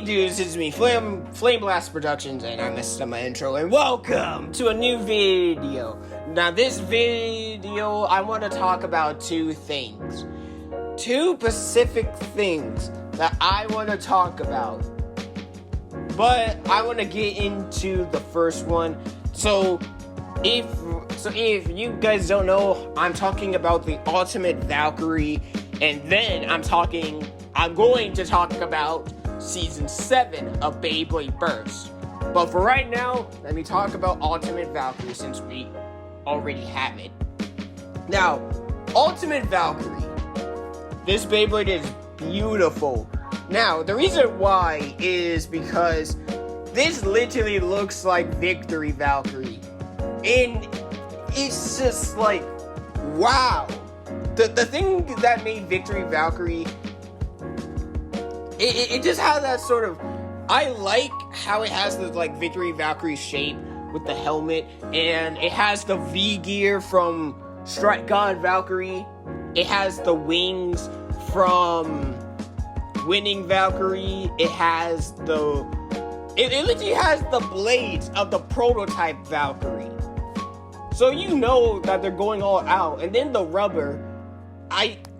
dudes? It's me, Flame Blast Productions, and I messed up my intro. And welcome to a new video. Now, this video, I want to talk about two things. Two specific things that I want to talk about. But I want to get into the first one. So if you guys don't know, I'm talking about the Ultimate Valkyrie, and then I'm going to talk about Season 7 of Beyblade Burst. But for right now, let me talk about Ultimate Valkyrie since we already have it. Now, Ultimate Valkyrie. This Beyblade is beautiful. Now, the reason why is because this literally looks like Victory Valkyrie. And it's just like, wow. The thing that made Victory Valkyrie, it just has that sort of, I like how it has the like Victory Valkyrie shape with the helmet, and it has the V gear from Strike God Valkyrie. It has the wings from Winning Valkyrie. It has it literally has the blades of the prototype Valkyrie. So you know that they're going all out. And then the rubber,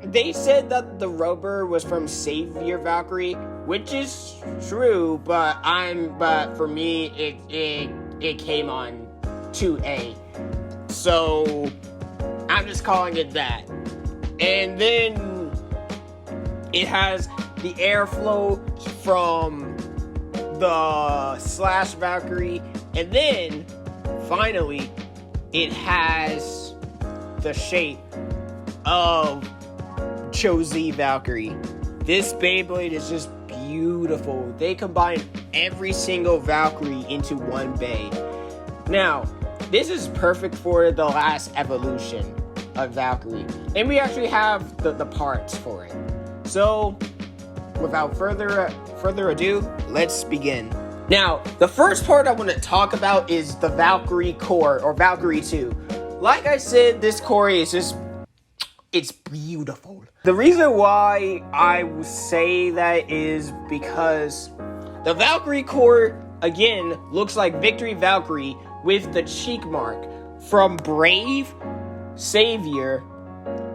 they said that the rubber was from Savior Valkyrie, which is true, but for me it came on 2A. So I'm just calling it that. And then it has the airflow from the Slash Valkyrie, and then finally it has the shape of Cho-Z Valkyrie. This Beyblade is just beautiful. They combine every single Valkyrie into one bay. Now, this is perfect for the last evolution of Valkyrie, and we actually have the parts for it. So, without further ado, let's begin. Now, the first part I want to talk about is the Valkyrie core, or Valkyrie 2. Like I said, this core is just, it's beautiful. The reason why I would say that is because the Valkyrie core, again, looks like Victory Valkyrie with the cheek mark from Brave, Savior.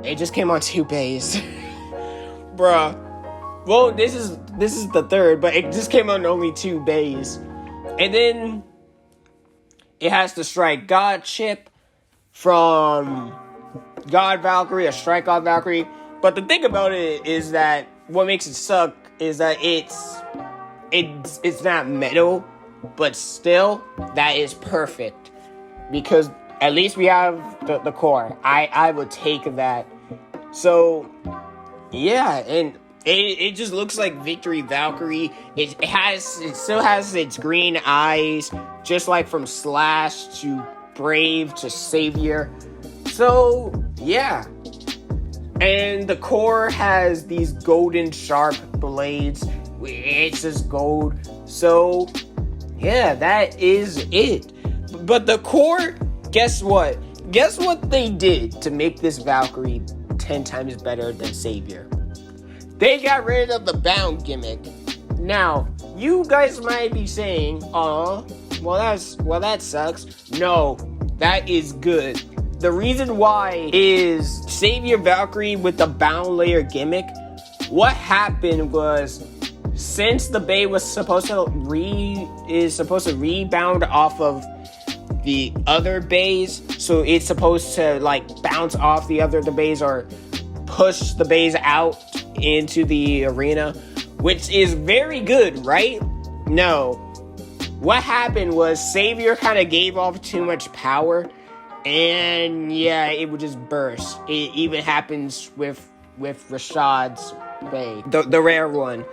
It just came on 2 bays. Bruh. Well, this is the third, but it just came on only 2 bays. And then it has the Strike God chip from God Valkyrie, or Strike God Valkyrie. But the thing about it is that what makes it suck is that it's not metal, but still that is perfect, because at least we have the core. I would take that. So yeah, and it just looks like Victory Valkyrie. It still has its green eyes, just like from Slash to Brave to Savior. So yeah, and the core has these golden sharp blades. It's just gold. So yeah, that is it. But the core, guess what? Guess what they did to make this Valkyrie 10 times better than Savior? They got rid of the bound gimmick. Now, you guys might be saying, well that sucks. No, that is good. The reason why is Savior Valkyrie with the bound layer gimmick. What happened was, since the bay was supposed to rebound off of the other bays, so it's supposed to like bounce off the bays or push the bays out into the arena, which is very good, right? No. What happened was Savior kind of gave off too much power, and yeah, it would just burst. It even happens with Rashad's bay, the rare one,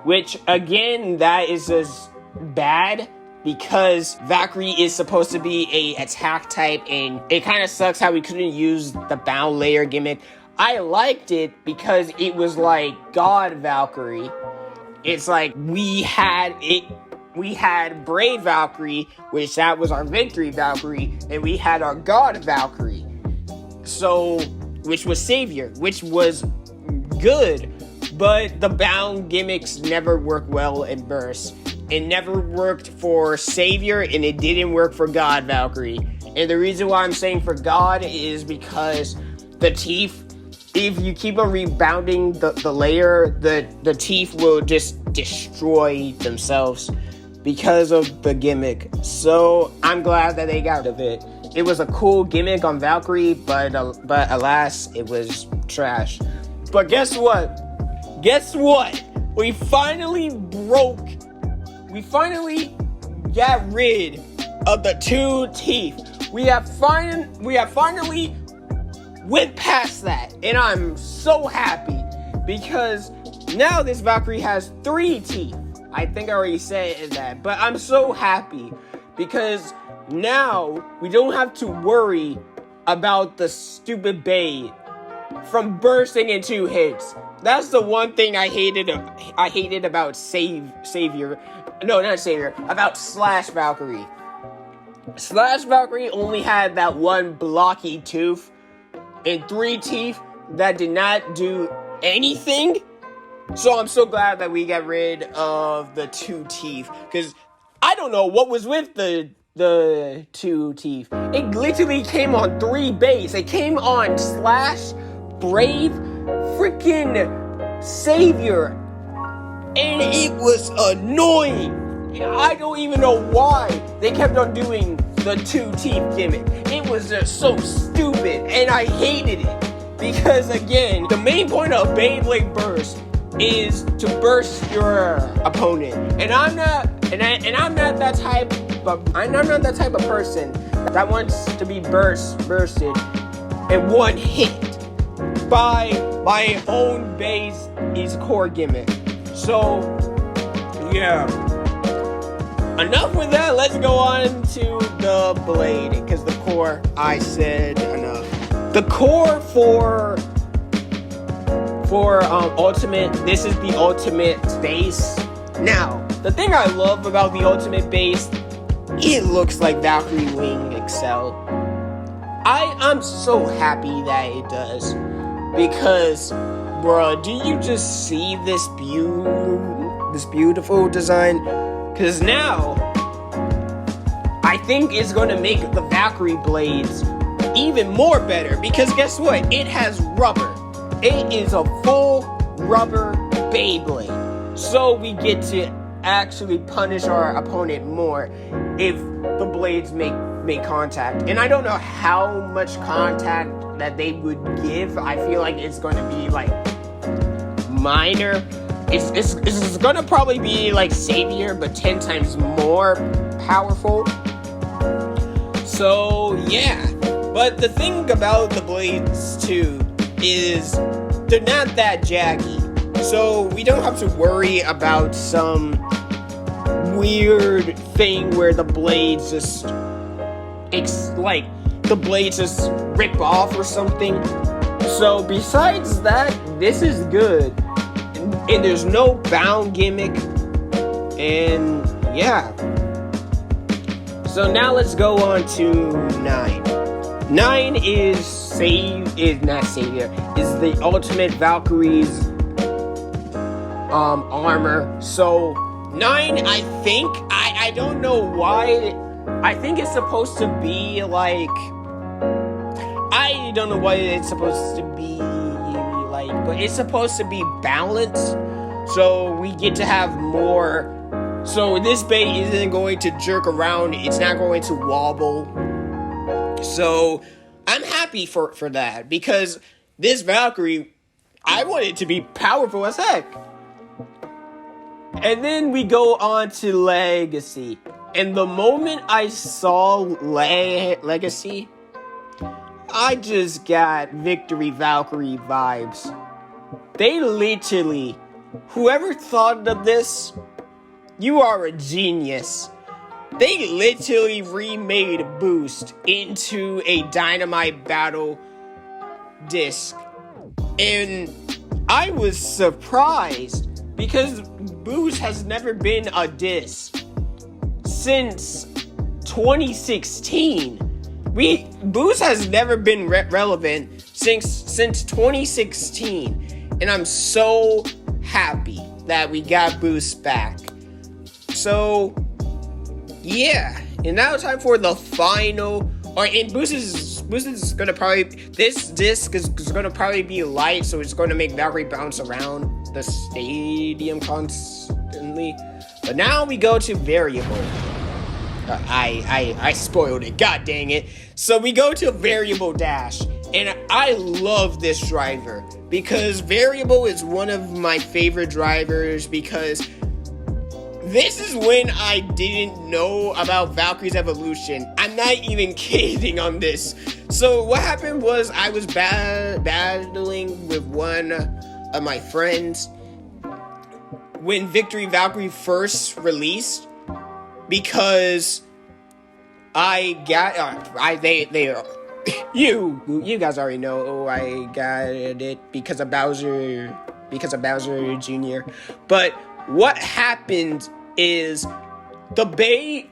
which again, that is just bad, because Valkyrie is supposed to be a attack type, and it kind of sucks how we couldn't use the bound layer gimmick. I liked it because it was like God Valkyrie. It's like we had Brave Valkyrie, which that was our Victory Valkyrie, and we had our God Valkyrie. So, which was Savior, which was good. But the bound gimmicks never work well in Burst. It never worked for Savior, and it didn't work for God Valkyrie. And the reason why I'm saying for God is because the teeth, if you keep on rebounding the layer, the teeth will just destroy themselves because of the gimmick. So I'm glad that they got rid of it. It was a cool gimmick on Valkyrie, but alas, it was trash. But guess what? We finally got rid of the two teeth. We have finally went past that, and I'm so happy because now this Valkyrie has 3 teeth. I think I already said that, but I'm so happy because now we don't have to worry about the stupid Beyblade from bursting in 2 hits. That's the one thing I hated about Savior. No, not Savior. About Slash Valkyrie. Slash Valkyrie only had that one blocky tooth and 3 teeth that did not do anything. So I'm so glad that we got rid of the 2 teeth, because I don't know what was with the 2 teeth. It literally came on 3 base. It came on Slash, Brave, freaking Savior, and it was annoying. I don't even know why they kept on doing the 2 teeth gimmick. It was just so stupid, and I hated it because, again, the main point of Beyblade Burst is to burst your opponent, and I'm not that type of person that wants to be bursted in 1 hit by my own base is core gimmick. So yeah, enough with that. Let's go on to the blade, because the core, I said enough. The core for ultimate, this is the ultimate base. Now, the thing I love about the ultimate base, it looks like Valkyrie Wing Excel. I'm so happy that it does, because bruh, do you just see this beautiful design? Because now I think it's going to make the Valkyrie blades even more better, because guess what? It has rubber. It is a full rubber Beyblade. So we get to actually punish our opponent more if the blades make contact. And I don't know how much contact that they would give. I feel like it's going to be like minor. It's going to probably be like Savior, but 10 times more powerful. So yeah. But the thing about the blades too is they're not that jaggy, so we don't have to worry about some weird thing where the blades just rip off or something. So besides that, this is good, and there's no bound gimmick, and yeah. So now let's go on to 9. 9 is the ultimate Valkyrie's armor. So 9, I think, I don't know why, I think it's supposed to be like, I don't know what it's supposed to be like, but it's supposed to be balanced, so we get to have more. So this bait isn't going to jerk around, it's not going to wobble. So I'm happy for that, because this Valkyrie, I want it to be powerful as heck. And then we go on to Legacy. And the moment I saw Legacy, I just got Victory Valkyrie vibes. They literally, whoever thought of this, you are a genius. They literally remade Boost into a Dynamite Battle disc. And I was surprised, because Boost has never been a disc since 2016. Boost has never been relevant since 2016. And I'm so happy that we got Boost back. So, yeah. And now it's time for the final. And Boost is gonna probably, this disc is gonna probably be light, so it's gonna make Valkyrie bounce around the stadium constantly. But now we go to variable. I spoiled it. God dang it. So we go to variable dash, and I love this driver because variable is one of my favorite drivers because this is when I didn't know about Valkyrie's evolution. I'm not even kidding on this. So what happened was I was battling with one of my friends when Victory Valkyrie first released, because I got you guys already know I got it because of Bowser Jr. But what happened is the Bay,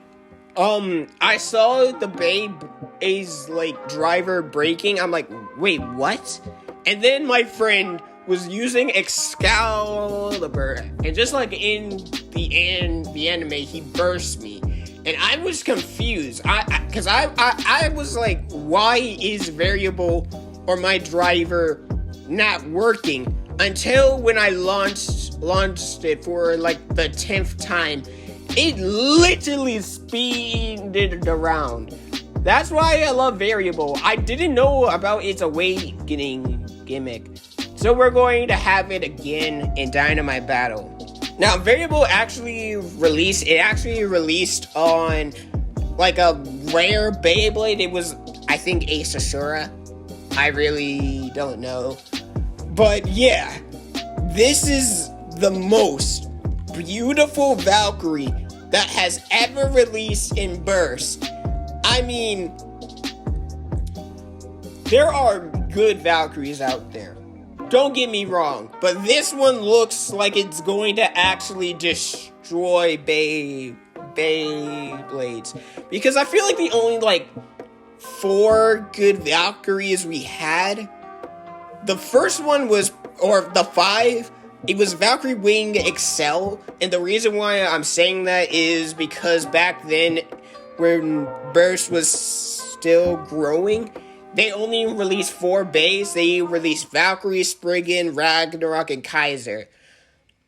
I saw the Bay's like driver braking. I'm like, wait, what? And then my friend was using Excalibur, and just like in the anime, he burst me, and I was confused. Because I was like, why is variable or my driver not working? Until when I launched it for like the 10th time, it literally speeded around. That's why I love variable. I didn't know about its awakening gimmick. So we're going to have it again in Dynamite Battle. Now, variable actually released on like a rare Beyblade. It was, I think, Ace Ashura. I really don't know. But yeah, this is the most beautiful Valkyrie that has ever released in Burst. I mean, there are good Valkyries out there. Don't get me wrong, but this one looks like it's going to actually destroy Beyblades. Because I feel like the only, like, 4 good Valkyries we had, the first one was, or the 5, it was Valkyrie Wing Excel. And the reason why I'm saying that is because back then, when Burst was still growing, they only released 4 bays. They released Valkyrie, Spriggan, Ragnarok, and Kaiser.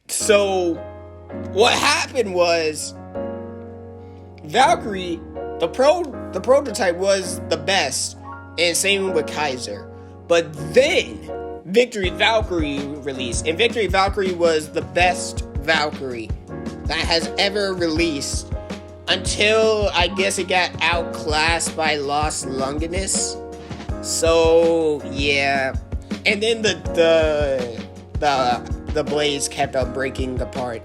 So, what happened was, Valkyrie, the prototype was the best, and same with Kaiser. But then, Victory Valkyrie released, and Victory Valkyrie was the best Valkyrie that has ever released, until I guess it got outclassed by Lost Longinus. So yeah, and then the blades kept on breaking apart,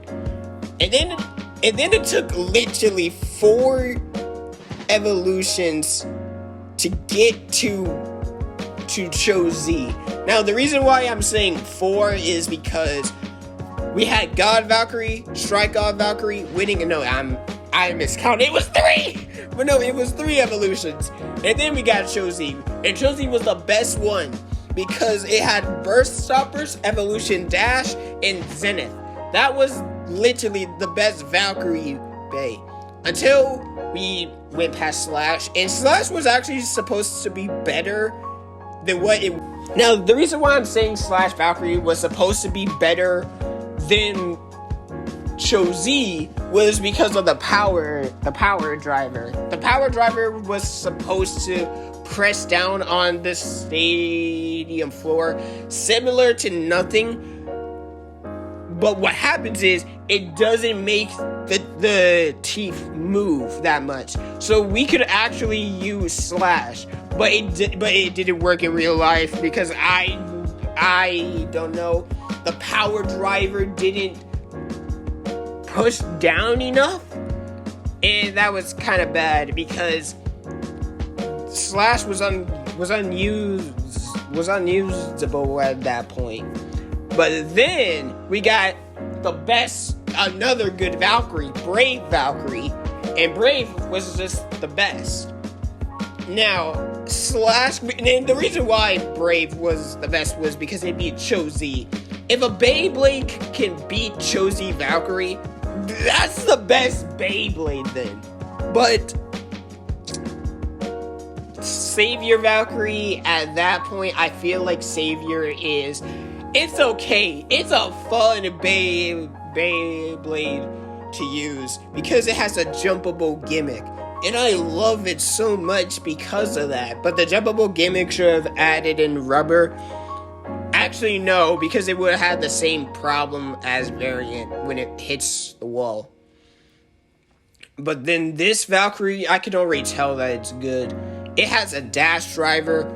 and then it took literally 4 evolutions to get to Cho-Z. Now the reason why I'm saying 4 is because we had God Valkyrie, Strike God Valkyrie, winning. No, I miscounted. It was 3! But no, it was 3 evolutions. And then we got Cho-Z. And Cho-Z was the best one because it had Burst Stoppers, Evolution Dash, and Zenith. That was literally the best Valkyrie Bay. Until we went past Slash. And Slash was actually supposed to be better than what it... Now, the reason why I'm saying Slash Valkyrie was supposed to be better than Cho-Z was because of the power driver. The power driver was supposed to press down on the stadium floor, similar to nothing. But what happens is it doesn't make the teeth move that much. So we could actually use Slash, but it didn't work in real life because I don't know. The power driver didn't push down enough, and that was kind of bad because Slash was unusable at that point. But then we got another good Valkyrie, Brave Valkyrie, and Brave was just the best. Now, and the reason why Brave was the best was because it beat Cho-Z. if a Beyblade can beat Chozy Valkyrie, that's the best Beyblade then. But Savior Valkyrie, at that point, I feel like Savior is... It's okay. It's a fun Beyblade to use because it has a jumpable gimmick. And I love it so much because of that. But the jumpable gimmick should have added in rubber. Actually, no, because it would have had the same problem as Variant when it hits the wall. But then this Valkyrie, I can already tell that it's good. It has a dash driver.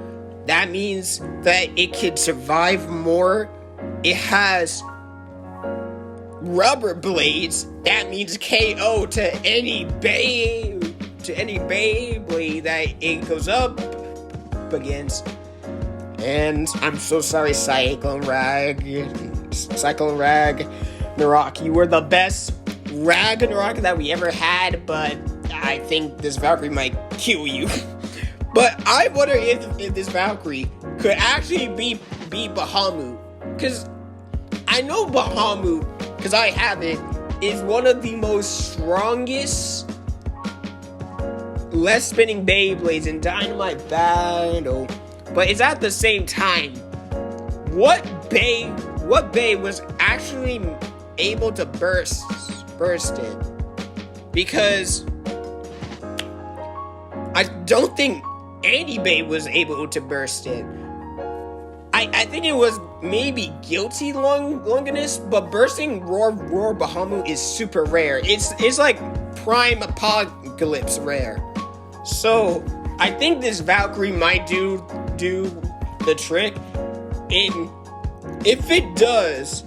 That means that it can survive more. It has rubber blades. That means KO to any Beyblade that it goes up against. And I'm so sorry, Cyclone Ragnarok. You were the best Ragnarok that we ever had, but I think this Valkyrie might kill you. But I wonder if this Valkyrie could actually be Bahamut. Because I know Bahamut, because I have it, is one of the most strongest less spinning Beyblades in Dynamite Battle. But it's at the same time, what Bey was actually able to burst it? Because I don't think any Bey was able to burst it. I think it was maybe Guilty Longinus, but bursting Roar Bahamut is super rare. It's like Prime Apocalypse rare. So I think this Valkyrie might do the trick. And if it does,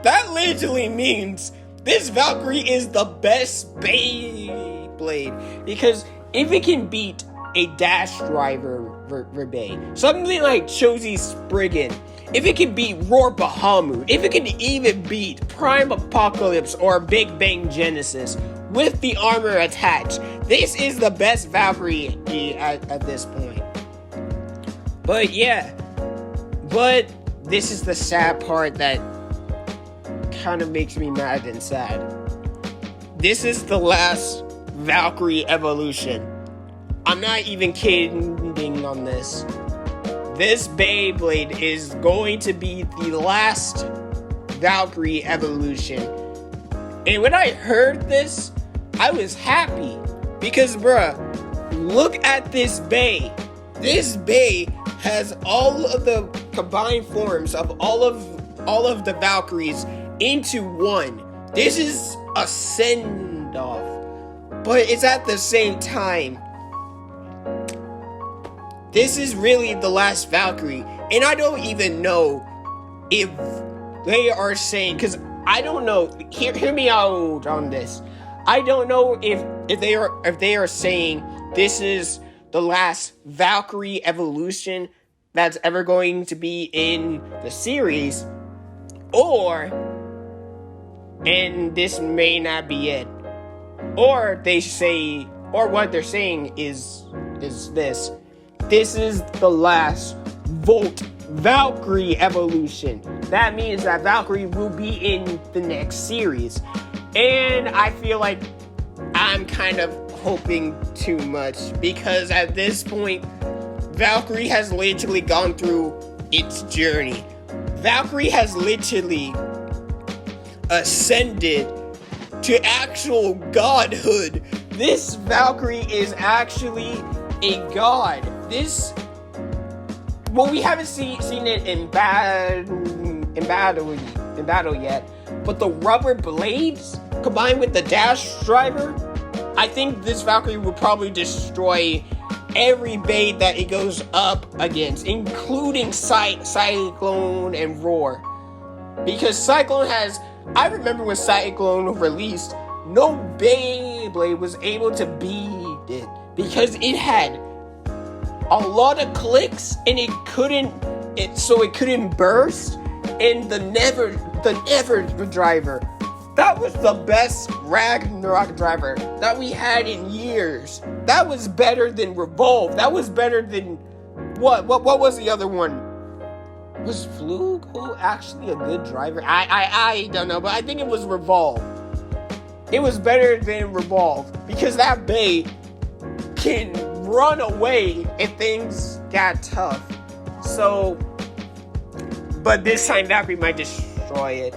that literally means this Valkyrie is the best Beyblade. Because if it can beat a dash driver Bey, something like Chozy Spriggan, if it can beat Roar Bahamut, if it can even beat Prime Apocalypse or Big Bang Genesis with the armor attached, this is the best Valkyrie at this point. But yeah, but this is the sad part that kind of makes me mad and sad. This is the last Valkyrie evolution. I'm not even kidding on this. This Beyblade is going to be the last Valkyrie evolution. And when I heard this, I was happy. Because bruh, look at this Bey. This Bey has all of the combined forms of all of the Valkyries into one. This is a send-off. But it's at the same time, this is really the last Valkyrie. And I don't even know if they are saying, because I don't know, hear me out on this. I don't know if they are saying this is the last Valkyrie evolution that's ever going to be in the series, and this may not be it. Or they say, or what they're saying is this. This is the last Volt Valkyrie evolution. That means that Valkyrie will be in the next series. And I feel like I'm kind of hoping too much, because at this point, Valkyrie has literally gone through its journey. Valkyrie has literally ascended to actual godhood. This Valkyrie is actually a god. We haven't seen it in battle yet, but the rubber blades combined with the dash driver, I think this Valkyrie will probably destroy every Bey that it goes up against, including Cyclone and Roar. Because Cyclone I remember when Cyclone released, no Beyblade was able to beat it, because it had a lot of clicks and it couldn't burst. And the Never driver, that was the best Ragnarok driver that we had in years. That was better than Revolve. That was better than what was the other one? Was Flugo actually a good driver? I don't know, but I think it was Revolve. It was better than Revolve because that Bay can run away if things got tough. So, but this time Valkyrie might destroy it.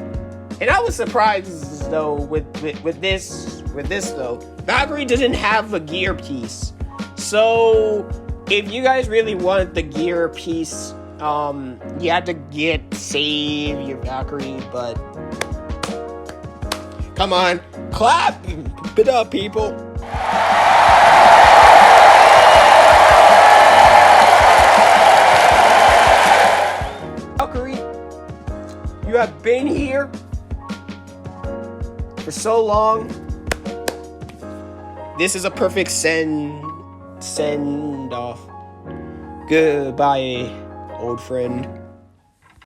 And I was surprised though with this though. Valkyrie doesn't have a gear piece. So if you guys really want the gear piece, you have to save your Valkyrie, but come on, clap it up, people. Valkyrie, you have been here for so long. This is a perfect send off. Goodbye, old friend.